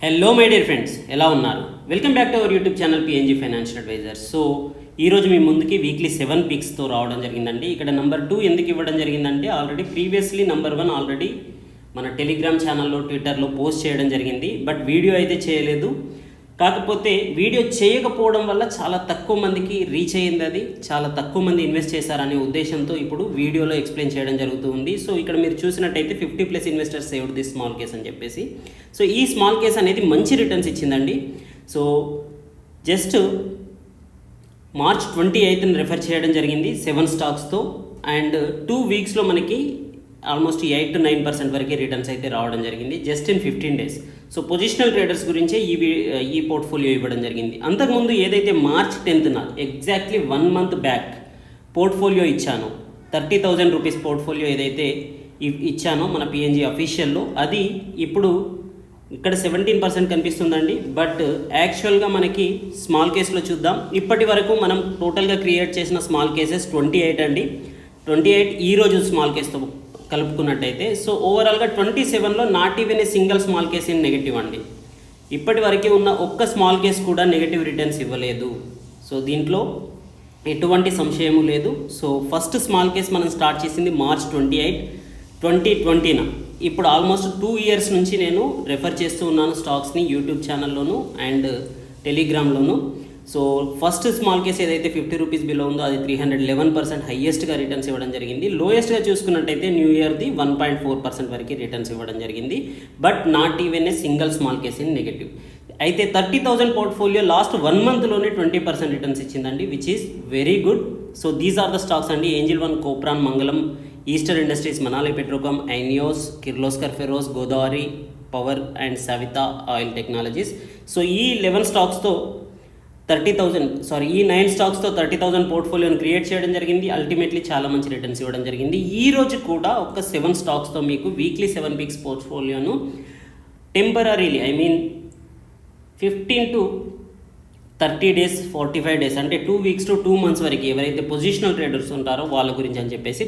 Hello my dear friends, ఎలా ఉన్నారు? Welcome back to our YouTube channel PNG financial advisor. So ఈరోజు మీ ముందుకి వీక్లీ 7 పిక్స్తో రావడం జరిగిందండి. ఇక్కడ నెంబర్ 2 ఎందుకు ఇవ్వడం జరిగిందంటే ఆల్రెడీ ప్రీవియస్లీ నెంబర్ 1 ఆల్రెడీ మన టెలిగ్రామ్ ఛానల్లో ట్విట్టర్లో పోస్ట్ చేయడం జరిగింది. బట్ వీడియో అయితే చేయలేదు. కాకపోతే వీడియో చేయకపోవడం వల్ల చాలా తక్కువ మందికి రీచ్ అయ్యింది, అది చాలా తక్కువ మంది ఇన్వెస్ట్ చేశారనే ఉద్దేశంతో ఇప్పుడు వీడియోలో ఎక్స్ప్లెయిన్ చేయడం జరుగుతుంది. సో ఇక్కడ మీరు చూసినట్టయితే 50+ investors saved this small case అని చెప్పేసి. సో ఈ స్మాల్ కేస్ అనేది మంచి రిటర్న్స్ ఇచ్చిందండి. సో జస్ట్ మార్చ్ 28ని రెఫర్ చేయడం జరిగింది 7 స్టాక్స్తో. అండ్ 2 వీక్స్లో మనకి ఆల్మోస్ట్ 8 to 9% వరకు రిటర్న్స్ అయితే రావడం జరిగింది just in 15 days. So positional traders గురించే ఈ పోర్ట్ఫోలియో ఇవ్వడం జరిగింది. అంతకుముందు ఏదైతే మార్చ్ 10న ఎగ్జాక్ట్లీ 1 month బ్యాక్ పోర్ట్ఫోలియో ఇచ్చానో 30,000 రూపీస్ పోర్ట్ఫోలియో ఏదైతే ఇచ్చానో మన పిఎన్జీ అఫీషియల్లో, అది ఇప్పుడు ఇక్కడ 17% కనిపిస్తుందండి. బట్ యాక్చువల్గా మనకి స్మాల్ కేసులో చూద్దాం. ఇప్పటి వరకు మనం టోటల్గా క్రియేట్ చేసిన స్మాల్ కేసెస్ 28 అండి. 28 ఈరోజు స్మాల్ కేసుతో కలుపుకున్నట్టయితే. సో ఓవరాల్గా 27లో not even a single small case in negative అండి. ఇప్పటి వరకు ఉన్న ఒక్క స్మాల్ కేస్ కూడా నెగిటివ్ రిటర్న్స్ ఇవ్వలేదు. సో దీంట్లో ఎటువంటి సంశయము లేదు. సో ఫస్ట్ స్మాల్ కేస్ మనం స్టార్ట్ చేసింది మార్చ్ 28, 2020న. ఇప్పుడు ఆల్మోస్ట్ 2 years నుంచి నేను రెఫర్ చేస్తూ ఉన్నాను స్టాక్స్ని యూట్యూబ్ ఛానల్లోను అండ్ టెలిగ్రామ్లోను. సో ఫస్ట్ స్మాల్ కేస్ ఏదైతే 50 రూపీస్ బిలో ఉందో అది 311% హైయెస్ట్గా రిటర్న్స్ ఇవ్వడం జరిగింది. లోయెస్ట్గా చూసుకున్నట్టయితే న్యూ ఇయర్ది 1.4% వరకు రిటర్న్స్ ఇవ్వడం జరిగింది. But not even a single small case in negative. అయితే 30,000 పోర్ట్ఫోలియో లాస్ట్ 1 monthలోనే 20% రిటర్న్స్ ఇచ్చిందండి, which is very good. So these are the stocks అండి: Angel One, Kopran, Mangalam, Ester Industries, Manali Petrochem, INEOS, Kirloskar Ferrous, Godavari Power and Savita Oil Technologies. So ఈ 11 స్టాక్స్తో ఈ 9 స్టాక్స్తో 30,000 పోర్ట్ఫోలియోని create చేయడం జరిగింది. Ultimately చాలా మంచి రిటర్న్స్ ఇవ్వడం జరిగింది. ఈ రోజు కూడా ఒక 7 స్టాక్స్తో మీకు weekly 7 pics పోర్ట్ఫోలియోను temporarily 15 to 30 days, 45 days అంటే 2 weeks to 2 months వరకు ఎవరైతే పొజిషనల్ ట్రేడర్స్ ఉంటారో వాళ్ళ గురించి అని చెప్పేసి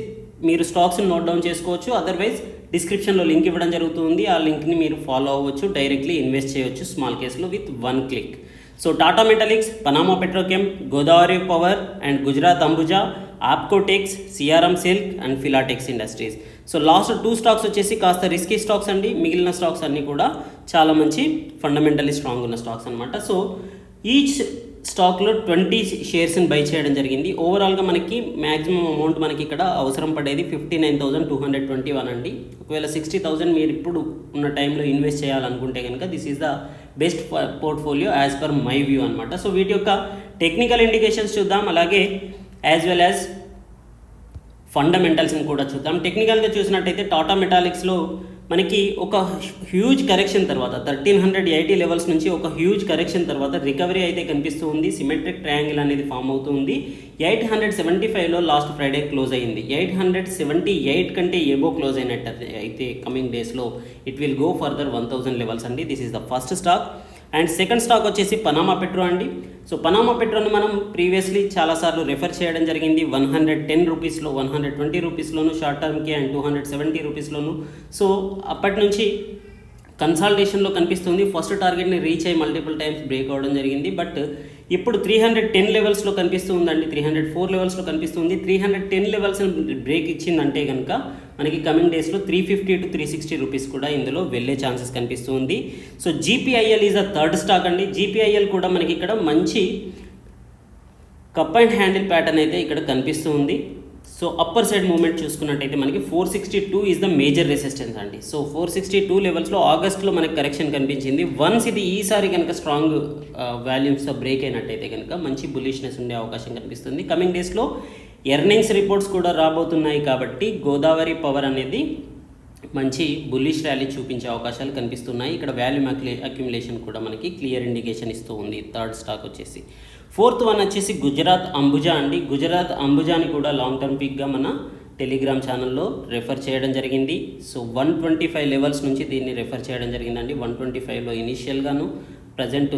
మీరు స్టాక్స్ని నోట్ డౌన్ చేసుకోవచ్చు. అదర్వైజ్ డిస్క్రిప్షన్లో లింక్ ఇవ్వడం జరుగుతుంది. ఆ లింక్ని మీరు ఫాలో అవ్వచ్చు, డైరెక్ట్లీ ఇన్వెస్ట్ చేయవచ్చు స్మాల్ కేసులో with 1 click. So Tata Metaliks, Panama Petrochem, Godavari Power and Gujarat Ambuja, Apcotex, CRM Silk and Filatex Industries. So last 2 stocks వచ్చేసి కాస్త రిస్కీ స్టాక్స్ అండి. మిగిలిన స్టాక్స్ అన్నీ కూడా చాలా మంచి ఫండమెంటల్లీ స్ట్రాంగ్ ఉన్న స్టాక్స్ అనమాట. సో ఈచ్ స్టాక్లో 20 షేర్స్ని బై చేయడం జరిగింది. ఓవరాల్గా మనకి మ్యాక్సిమం అమౌంట్ మనకి ఇక్కడ అవసరం పడేది 59,221 అండి. ఒకవేళ 60,000 మీరు ఇప్పుడు ఉన్న టైంలో ఇన్వెస్ట్ చేయాలనుకుంటే కనుక this is the best portfolio as per my view అనమాట. సో వీటి యొక్క టెక్నికల్ ఇండికేషన్స్ చూద్దాం, అలాగే యాజ్ వెల్ యాజ్ ఫండమెంటల్స్ని కూడా చూద్దాం. టెక్నికల్గా చూసినట్టయితే టాటా మెటాలిక్స్లో మనకి ఒక హ్యూజ్ కరెక్షన్ తర్వాత 1380 లెవెల్స్ నుంచి ఒక హ్యూజ్ కరెక్షన్ తర్వాత రికవరీ అయితే కనిపిస్తూ ఉంది. సిమెట్రిక్ ట్రయాంగిల్ అనేది ఫామ్ అవుతుంది. 875లో లాస్ట్ ఫ్రైడే క్లోజ్ అయ్యింది. 878 కంటే ఎబో క్లోజ్ అయినట్టు అయితే కమింగ్ డేస్లో it will go further 1000 levels అండి. This is the first stock. And second stock వచ్చేసి పనామా పెట్రో అండి. సో పనామా పెట్రోని మనం ప్రీవియస్లీ చాలాసార్లు రెఫర్ చేయడం జరిగింది. 110 రూపీస్లో, 120 రూపీస్లోను షార్ట్ టర్మ్కి అండ్ 270 రూపీస్లోను. సో అప్పటి నుంచి కన్సాలిడేషన్లో కనిపిస్తుంది. ఫస్ట్ టార్గెట్ని రీచ్ అయ్యి మల్టిపుల్ టైమ్స్ బ్రేక్ అవ్వడం జరిగింది. బట్ ఇప్పుడు 310 లెవెల్స్లో కనిపిస్తూ ఉందండి, 304 లెవెల్స్లో కనిపిస్తుంది. 310 లెవెల్స్ బ్రేక్ ఇచ్చిందంటే కనుక మనకి కమింగ్ డేస్లో 350 to 360 రూపీస్ కూడా ఇందులో వెళ్ళే ఛాన్సెస్ కనిపిస్తుంది. So GPIL is the third stock అండి. జీపీఐఎల్ కూడా మనకి ఇక్కడ మంచి కప్ అండ్ హ్యాండిల్ ప్యాటర్న్ అయితే ఇక్కడ కనిపిస్తూ ఉంది. సో అప్పర్ సైడ్ మూవ్మెంట్ చూసుకున్నట్టయితే మనకి 462 ఈజ్ ద మేజర్ రెసిస్టెన్స్ అండి. సో 462 లెవెల్స్లో ఆగస్ట్లో మనకి కరెక్షన్ కనిపించింది. వన్స్ ఇది ఈసారి కనుక స్ట్రాంగ్ వాల్యూమ్స్తో బ్రేక్ అయినట్టయితే కనుక మంచి బుల్లిష్నెస్ ఉండే అవకాశం కనిపిస్తుంది. కమింగ్ డేస్లో ఎర్నింగ్స్ రిపోర్ట్స్ కూడా రాబోతున్నాయి కాబట్టి గోదావరి పవర్ అనేది మంచి బుల్లిష్ ర్యాలీ చూపించే అవకాశాలు కనిపిస్తున్నాయి. ఇక్కడ వాల్యూమ్ అక్యుములేషన్ కూడా మనకి క్లియర్ ఇండికేషన్ ఇస్తూ ఉంది. థర్డ్ స్టాక్ వచ్చేసి. ఫోర్త్ వన్ వచ్చేసి గుజరాత్ అంబుజా అండి. గుజరాత్ అంబుజాని కూడా లాంగ్ టర్మ్ పిక్గా మన టెలిగ్రామ్ ఛానల్లో రెఫర్ చేయడం జరిగింది. సో 125 లెవెల్స్ నుంచి దీన్ని రెఫర్ చేయడం జరిగిందండి. 125లో ఇనీషియల్గాను, present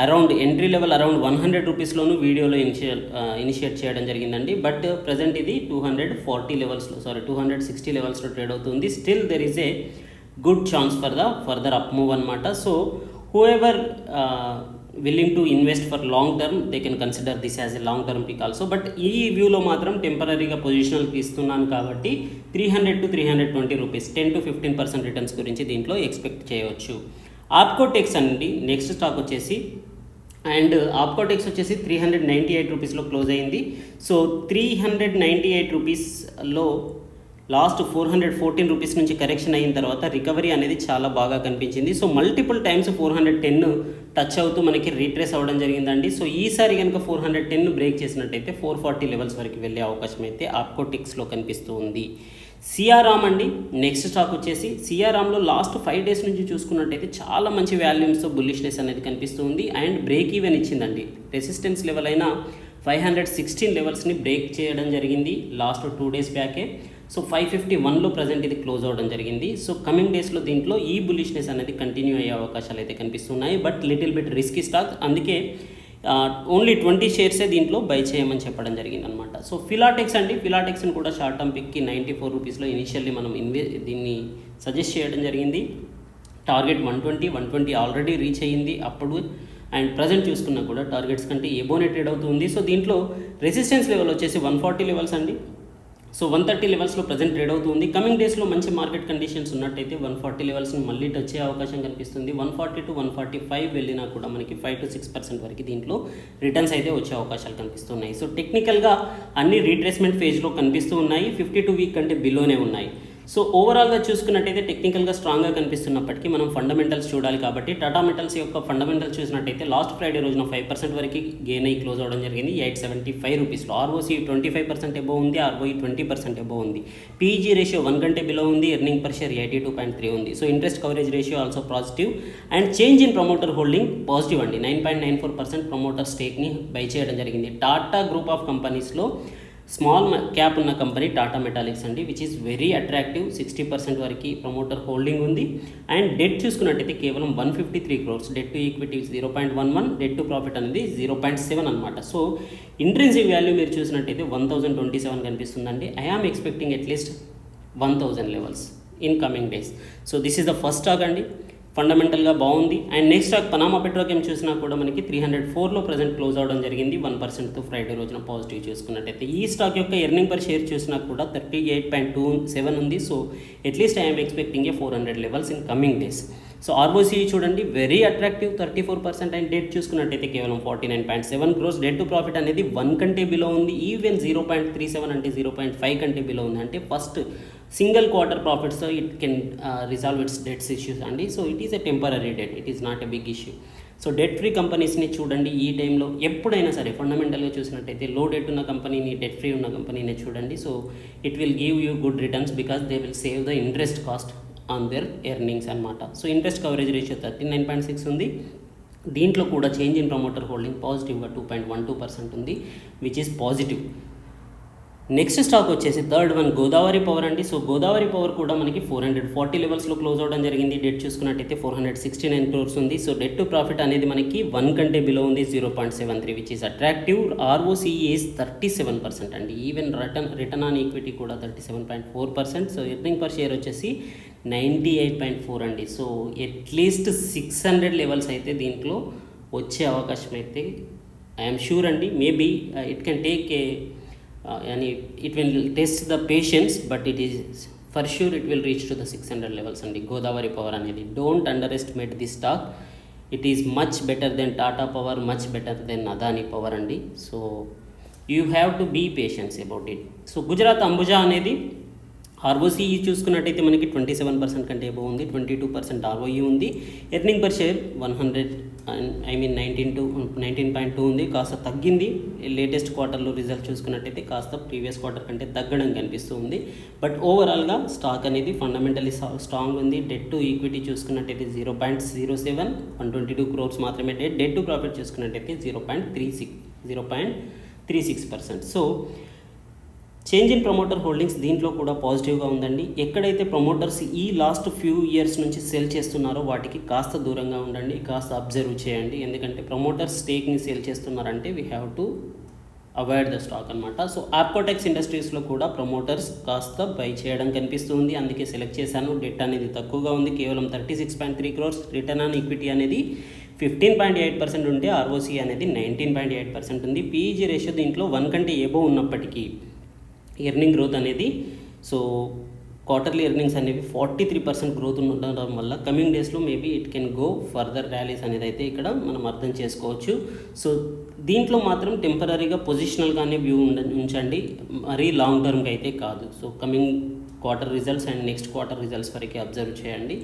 around entry level around 100 రూపీస్లోను వీడియోలో ఇనిషియేట్ చేయడం జరిగిందండి. బట్ ప్రజెంట్ ఇది 260 లెవెల్స్లో ట్రేడ్ అవుతుంది. Still there is a good chance for the further up move అనమాట. So whoever willing to invest for long term, they can consider this as a long term pick also. But ఈ వ్యూలో మాత్రం టెంపరీగా పొజిషనల్కి ఇస్తున్నాను కాబట్టి 300 to 320 rupees 10 to 15% returns గురించి దీంట్లో expect చేయవచ్చు. ఆప్కోటెక్స్ అండి నెక్స్ట్ స్టాక్ వచ్చేసి, అండ్ ఆప్కోటెక్స్ వచ్చేసి 398 రూపీస్లో క్లోజ్ అయింది. సో 398 రూపీస్లో లాస్ట్ 414 రూపీస్ నుంచి కరెక్షన్ అయిన తర్వాత రికవరీ అనేది చాలా బాగా కనిపించింది. సో మల్టిపుల్ టైమ్స్ 410 టచ్ అవుతూ మనకి రీట్రేస్ అవ్వడం జరిగిందండి. సో ఈసారి కనుక 410 బ్రేక్ చేసినట్టయితే 440 లెవెల్స్ వరకు వెళ్ళే అవకాశం అయితే ఆప్కోటెక్స్లో కనిపిస్తూ ఉంది. సిఆర్ఆమ్ అండి నెక్స్ట్ స్టాక్ వచ్చేసి, సిఆర్ఆమ్లో లాస్ట్ 5 డేస్ నుంచి చూసుకున్నట్టయితే చాలా మంచి వాల్యూమ్స్తో బుల్లిష్నెస్ అనేది కనిపిస్తుంది అండ్ బ్రేక్ ఈవెన్ ఇచ్చిందండి. రెసిస్టెన్స్ లెవెల్ అయినా 516 లెవెల్స్ని బ్రేక్ చేయడం జరిగింది లాస్ట్ 2 డేస్ బ్యాకే. సో 551లో ప్రజెంట్ ఇది క్లోజ్ అవ్వడం జరిగింది. సో కమింగ్ డేస్లో దీంట్లో ఈ బులిష్నెస్ అనేది కంటిన్యూ అయ్యే అవకాశాలు అయితే కనిపిస్తున్నాయి. But little bit risky stock, అందుకే ఓన్లీ 20 షేర్సే దీంట్లో బై చేయమని చెప్పడం జరిగింది అనమాట. సో ఫిలాటెక్స్ అండి, ఫిలాటెక్స్ని కూడా షార్ట్ టర్మ్ పిక్కి 94 రూపీస్లో ఇనిషియల్లీ మనం దీన్ని సజెస్ట్ చేయడం జరిగింది. టార్గెట్ 120 ఆల్రెడీ రీచ్ అయ్యింది అప్పుడు, అండ్ ప్రజెంట్ చూసుకున్నా కూడా టార్గెట్స్ కంటే ఎబోనే ట్రేడ్ అవుతుంది. సో దీంట్లో రెసిస్టెన్స్ లెవెల్ వచ్చేసి 140 లెవెల్స్ అండి. సో 130 లెవెల్స్లో ప్రజెంట్ ట్రేడ్ అవుతుంది. కమింగ్ డేస్లో మంచి మార్కెట్ కండిషన్స్ ఉన్నట్టయితే 140 లెవెల్స్ని మళ్ళీ టచ్ అయ్యే అవకాశం కనిపిస్తుంది. 140 to 145 వెళ్ళినా కూడా మనకి 5 to 6% వరకు దీంట్లో రిటర్న్స్ అయితే వచ్చే అవకాశాలు కనిపిస్తున్నాయి. సో టెక్నికల్గా అన్ని రీట్రేస్మెంట్ ఫేజ్లో కనిపిస్తూ ఉన్నాయి, 52 వీక్ కంటే బిలోనే ఉన్నాయి. సో ఓవరాల్గా చూసుకున్నట్టయితే టెక్నికల్గా స్ట్రాంగ్గా కనిపిస్తున్నప్పటికీ మనం ఫండమెంటల్స్ చూడాలి కాబట్టి టాటా మెటల్స్ యొక్క ఫండమెంటల్స్ చూసినట్టయితే లాస్ట్ ఫ్రైడే రోజున 5% వరకు గెయిన్ అయ్యి క్లోజ్ అవ్వడం జరిగింది 875 రూపీస్లో. ఆర్ఓసి 25% ఎబో ఉంది, ఆర్ఓఈ 20% ఎబో ఉంది. పీఈజీ రేషియో 1 కంటే బిలో ఉంది, ఎర్నింగ్ పర్ షేర్ 82.3 ఉంది. So interest coverage ratio also positive and change in promoter holding positive అండి. 9.94% ప్రమోటర్ స్టేక్ని బై చేయడం జరిగింది. టాటా గ్రూప్ ఆఫ్ కంపెనీస్లో స్మాల్ క్యాప్ ఉన్న కంపెనీ టాటా మెటాలిక్స్ అండి, విచ్ ఈస్ వెరీ అట్రాక్టివ్. 60% వరకు ప్రమోటర్ హోల్డింగ్ ఉంది. అండ్ డెట్ చూసుకున్నట్టయితే కేవలం 153 crores, debt to equity 0.11, debt to profit అనేది 0.7 అనమాట. సో ఇంట్రెన్సిక్ వాల్యూ మీరు చూసినట్టయితే 1027 కనిపిస్తుందండి. I am expecting at least 1000 levels in coming days. So this is the first stock అండి, ఫండమెంటల్గా బాగుంది. And next stock Panama Petrochem చూసినా కూడా మనకి 304లో ప్రజెంట్ క్లోజ్ అవడం జరిగింది, 1%తో ఫ్రైడే రోజున పాజిటివ్ చూసుకున్నట్టయితే. ఈ స్టాక్ యొక్క ఎర్నింగ్ పర్ షేర్ చూసినా కూడా 38.27 ఉంది. So at least I'm expecting a 400 levels in coming days. So ROC చూడండి వెరీ అట్రాక్టివ్ 34%, అండ్ డెట్ చూసుకున్నట్టయితే కేవలం 49.7 crores, డెట్ టు ప్రాఫిట్ అనేది 1 కంటే బిలో ఉంది. ఈవెన్ 0.37 అంటే 0.5 కంటే బిలో ఉంది. అంటే ఫస్ట్ సింగిల్ క్వార్టర్ ప్రాఫిట్స్తో it can resolve its debts issues అండి. So it is a temporary debt, it is not a big issue. So debt free కంపెనీస్ని చూడండి ఈ టైంలో ఎప్పుడైనా సరే. ఫండమెంటల్గా చూసినట్టయితే లో డెట్ ఉన్న కంపెనీని, డెట్ ఫ్రీ ఉన్న కంపెనీని చూడండి. So it will give you good returns because they will save the interest cost on their earnings అనమాట. సో ఇంట్రెస్ట్ కవరేజ్ రేషియో 39.6 ఉంది. దీంట్లో కూడా చేంజ్ ఇన్ ప్రమోటర్ హోల్డింగ్ పాజిటివ్గా 2.12% ఉంది, which is positive. Next stock వచ్చేసి థర్డ్ వన్ గోదావరి పవర్ అండి. So Godavari power కూడా మనకి 440 లెవెల్స్లో క్లోజ్ అవ్వడం జరిగింది. డెట్ చూసుకున్నట్టయితే 469 crores ఉంది. సో డెట్ టు ప్రాఫిట్ అనేది మనకి 1 కంటే బిలో ఉంది, 0.73, which is attractive. ROC is 37% అండి. ఈవెన్ రిటర్న్ ఆన్ ఈక్విటీ కూడా 37.4%. సో ఎర్నింగ్ పర్ షేర్ వచ్చేసి 98.4 అండి. సో అట్లీస్ట్ 600 లెవెల్స్ అయితే దీంట్లో వచ్చే అవకాశం అయితే ఐఎమ్ షూర్ అండి. Maybe it can take a and it will test the patience, but it is for sure it will reach to the 600 levels and Godavari Power అనేది. Don't underestimate this stock, it is much better than Tata Power, much better than Adani Power అండి. So you have to be patient about it. So Gujarat Ambuja అనేది ROC చూసుకున్నట్టయితే మనకి 27% కంటే above ఉంది, 22% ROE ఉంది. Earning per share 19.2 ఉంది, కాస్త తగ్గింది. లేటెస్ట్ క్వార్టర్లో రిజల్ట్ చూసుకున్నట్టయితే కాస్త ప్రీవియస్ క్వార్టర్ కంటే తగ్గడం కనిపిస్తూ ఉంది. బట్ ఓవరాల్గా స్టాక్ అనేది ఫండమెంటలీ స్ట్రాంగ్ ఉంది. డెట్ టు ఈక్విటీ చూసుకున్నట్టయితే 0.07, 122 crores మాత్రమే డెట్. డెట్ టు ప్రాఫిట్ చూసుకున్నట్టయితే 0.36%. So change in promoter holdings దీంట్లో కూడా పాజిటివ్గా ఉందండి. ఎక్కడైతే ప్రమోటర్స్ ఈ లాస్ట్ ఫ్యూ ఇయర్స్ నుంచి సెల్ చేస్తున్నారో వాటికి కాస్త దూరంగా ఉండండి, కాస్త అబ్జర్వ్ చేయండి. ఎందుకంటే ప్రమోటర్స్ స్టేక్ని సేల్ చేస్తున్నారంటే we have to avoid the stock అనమాట. సో ఆప్కోటెక్స్ ఇండస్ట్రీస్లో కూడా ప్రమోటర్స్ కాస్త బై చేయడం కనిపిస్తుంది, అందుకే సెలెక్ట్ చేశాను. డెట్ అనేది తక్కువగా ఉంది, కేవలం 36.3 crores. రిటర్న్ ఆన్ ఈక్విటీ అనేది 15.8% ఉంటే ఆర్ఓసి అనేది 19.8% ఉంది. పీఈజీ రేషియో దీంట్లో 1 కంటే ఎబో ఉన్నప్పటికీ ఎర్నింగ్ గ్రోత్ అనేది సో క్వార్టర్లీ ఎర్నింగ్స్ అనేవి 43% గ్రోత్ ఉండడం వల్ల కమింగ్ డేస్లో maybe it can go further rallies అనేది అయితే ఇక్కడ మనం అర్థం చేసుకోవచ్చు. సో దీంట్లో మాత్రం టెంపరీగా పొజిషనల్గానే వ్యూ ఉంచండి, మరీ లాంగ్ టర్మ్కి అయితే కాదు. So coming quarter results and next quarter results వరకు అబ్జర్వ్ చేయండి.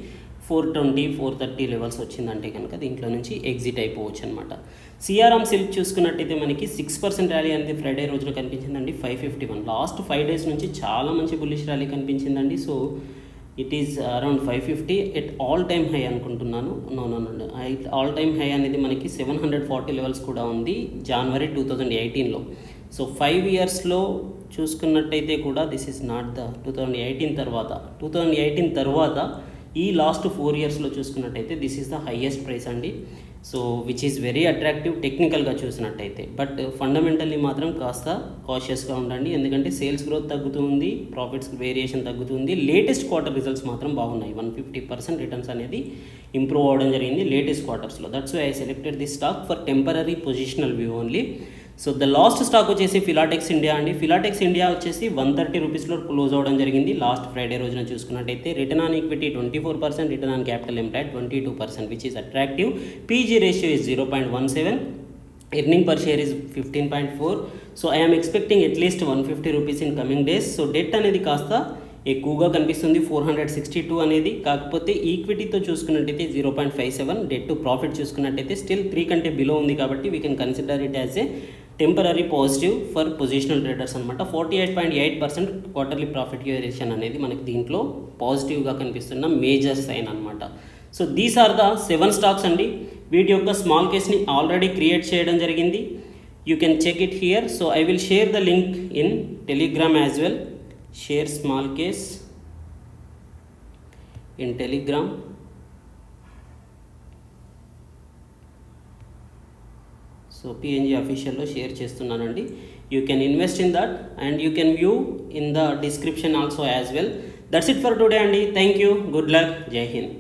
420, 430 లెవెల్స్ వచ్చిందంటే కనుక దీంట్లో నుంచి ఎగ్జిట్ అయిపోవచ్చు అనమాట. సిఆర్ఎం సిల్క్ చూసుకున్నట్టయితే మనకి 6% ర్యాలీ అనేది ఫ్రైడే రోజున కనిపించిందండి. 551 లాస్ట్ 5 days నుంచి చాలా మంచి బుల్లిష్ ర్యాలీ కనిపించిందండి. So it is around 550 at all time high అనుకుంటున్నాను. నో ఆల్ టైమ్ హై అనేది మనకి 740 లెవెల్స్ కూడా ఉంది January 2018లో. సో 5 yearsలో చూసుకున్నట్టయితే కూడా దిస్ ఈజ్ నాట్ ద 2018 తర్వాత ఈ లాస్ట్ 4 yearsలో చూసుకున్నట్టయితే this is the highest price అండి. So which is very attractive టెక్నికల్గా చూసినట్టయితే. బట్ ఫండమెంటల్లీ మాత్రం కాస్త కాషియస్గా ఉండండి, ఎందుకంటే సేల్స్ గ్రోత్ తగ్గుతుంది, ప్రాఫిట్స్ వేరియేషన్ తగ్గుతుంది. లేటెస్ట్ క్వార్టర్ రిజల్ట్స్ మాత్రం బాగున్నాయి, 150% రిటర్న్స్ అనేది ఇంప్రూవ్ అవ్వడం జరిగింది లేటెస్ట్ క్వార్టర్స్లో. That's why I selected the stock for temporary positional view only. So the last stock వచ్చేసి ఫిలాటెక్స్ ఇండియా అండి. ఫిలాటెక్స్ ఇండియా వచ్చేసి 130 రూపీస్లో క్లోజ్ అవ్వడం జరిగింది లాస్ట్ ఫ్రైడే రోజున చూసుకున్నట్టయితే. Return on equity 24%, return on capital employed 22%, which is attractive. PG ratio is 0.17, earning per share is 15.4. So I'm expecting at least 150 rupees in coming days. So det అనేది కాస్త ఎక్కువగా కనిపిస్తుంది, 462 అనేది. కాకపోతే ఈక్విటీతో చూసుకున్నట్టయితే 0.57, డెట్ టు ప్రాఫిట్ చూసుకున్నట్టయితే స్టిల్ 3 కంటే బిలో ఉంది, కాబట్టి we can consider it as a temporary positive for positional traders అనమాట. 48.8% క్వార్టర్లీ ప్రాఫిట్ వేరియేషన్ అనేది మనకి దీంట్లో పాజిటివ్గా కనిపిస్తున్న మేజర్ సైన్ అనమాట. So these are the 7 stocks అండి. వీటి యొక్క స్మాల్ కేస్ని ఆల్రెడీ క్రియేట్ చేయడం జరిగింది, you can check it here. So I will share the link in Telegram as well. Share small case in Telegram. So PNG అఫీషియల్లో share చేస్తున్నానండి. You can invest in that and you can view in the description also as well. That's it for today అండి. Thank you, good luck, జై హింద్.